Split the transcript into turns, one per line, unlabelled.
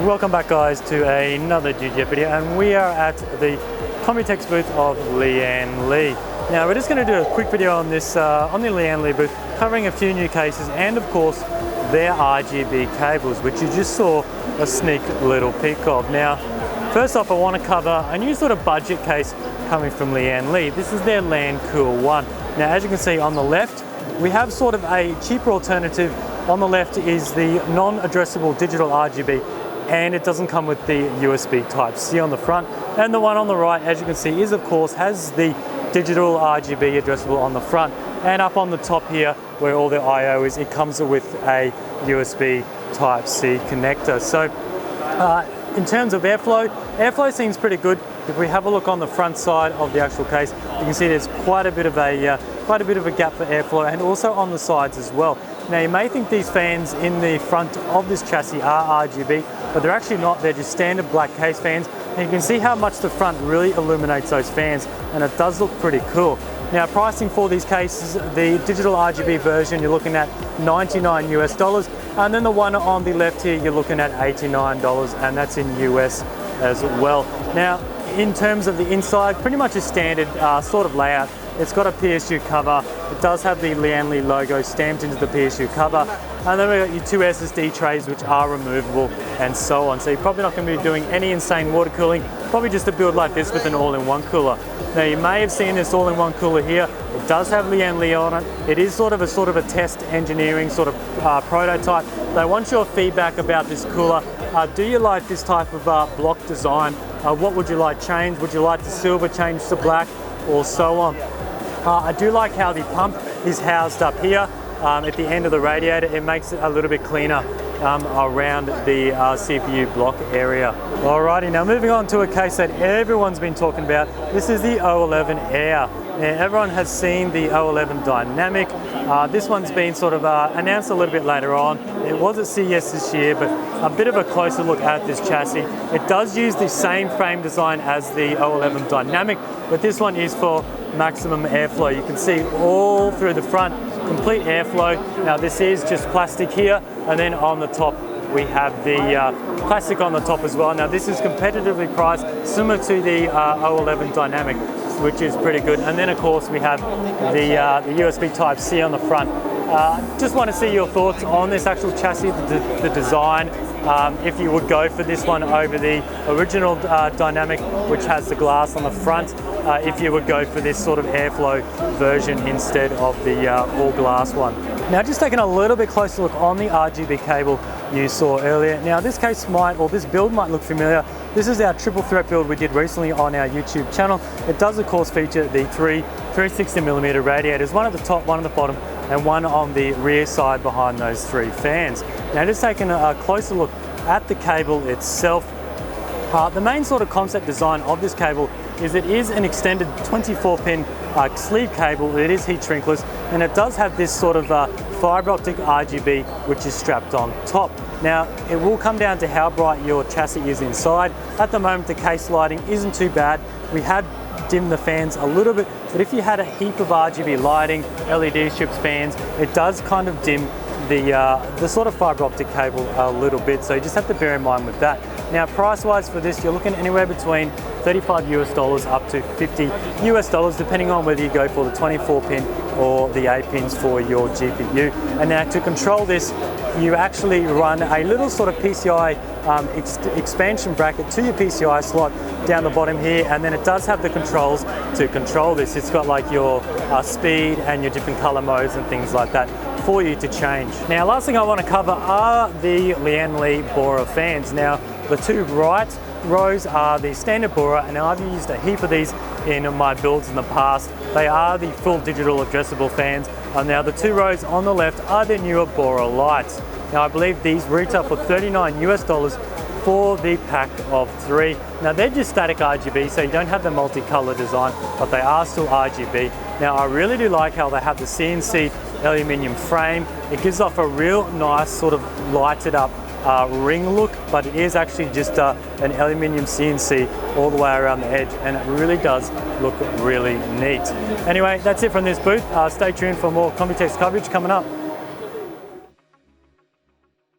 Welcome back guys to another GGF video, and we are at the Computex booth of Lian Li. Now we're just going to do a quick video on this on the Lian Li booth, covering a few new cases and of course their RGB cables, which you just saw a sneak little peek of. Now first off, I want to cover a new sort of budget case coming from Lian Li. This is their Land Cool 1. Now as you can see on the left, we have sort of a cheaper alternative. On the left is the non-addressable digital RGB, and it doesn't come with the USB Type-C on the front. And the one on the right, as you can see, is of course has the digital RGB addressable on the front. And up on the top here, where all the I/O is, it comes with a USB Type-C connector. So in terms of airflow seems pretty good. If we have a look on the front side of the actual case, you can see there's quite a bit of a gap for airflow, and also on the sides as well. Now you may think these fans in the front of this chassis are RGB, but they're actually not. They're just standard black case fans, and you can see how much the front really illuminates those fans, and it does look pretty cool. Now pricing for these cases, the digital RGB version, you're looking at $99 US, and then the one on the left here, you're looking at $89, and that's in US as well. Now in terms of the inside, pretty much a standard sort of layout. It's got a PSU cover. It does have the Lian Li logo stamped into the PSU cover. And then we've got your two SSD trays, which are removable, and so on. So you're probably not going to be doing any insane water cooling, probably just a build like this with an all-in-one cooler. Now you may have seen this all-in-one cooler here. It does have Lian Li on it. It is sort of a test engineering sort of prototype. They want your feedback about this cooler. Do you like this type of block design? What would you like changed? Would you like the silver changed to black, or so on? I do like how the pump is housed up here at the end of the radiator. It makes it a little bit cleaner around the CPU block area. Alrighty, now moving on to a case that everyone's been talking about. This is the O11 Air. Now, everyone has seen the O11 Dynamic. This one's been sort of announced a little bit later on. It was at CES this year, but a bit of a closer look at this chassis. It does use the same frame design as the O11 Dynamic, but this one is for maximum airflow. You can see all through the front, complete airflow. Now this is just plastic here, and then on the top we have the plastic on the top as well. Now this is competitively priced, similar to the O11 Dynamic, which is pretty good. And then of course we have the USB Type-C on the front. Just want to see your thoughts on this actual chassis, the design. If you would go for this one over the original Dynamic, which has the glass on the front, if you would go for this sort of airflow version instead of the all glass one. Now just taking a little bit closer look on the RGB cable you saw earlier. Now this case this build might look familiar. This is our triple threat build we did recently on our YouTube channel. It does of course feature the three 360mm radiators, one at the top, one at the bottom, and one on the rear side behind those three fans. Now just taking a closer look at the cable itself. The main sort of concept design of this cable is it is an extended 24-pin sleeve cable. It is heat shrinkless, and it does have this sort of fiber optic RGB which is strapped on top. Now it will come down to how bright your chassis is inside. At the moment the case lighting isn't too bad. We have dimmed the fans a little bit, but if you had a heap of RGB lighting, LED strips, fans, it does kind of dim the sort of fiber optic cable a little bit, so you just have to bear in mind with that. Now price wise for this, you're looking anywhere between $35 US up to $50 US, depending on whether you go for the 24-pin or the 8 pins for your GPU. And now to control this, you actually run a little sort of PCI expansion bracket to your PCI slot down the bottom here, and then it does have the controls to control this. It's got like your speed and your different color modes and things like that for you to change. Now last thing I want to cover are the Lian Li Bora fans. Now the two right rows are the standard Bora, and I've used a heap of these in my builds in the past. They are the full digital addressable fans, and now the two rows on the left are the newer Bora lights. Now I believe these retail for $39 US for the pack of three. Now they're just static RGB, so you don't have the multicolor design, but they are still RGB. Now I really do like how they have the CNC aluminium frame. It gives off a real nice sort of lighted up ring look, but it is actually just an aluminium CNC all the way around the edge, and it really does look really neat. Anyway, that's it from this booth. Stay tuned for more Computex coverage coming up.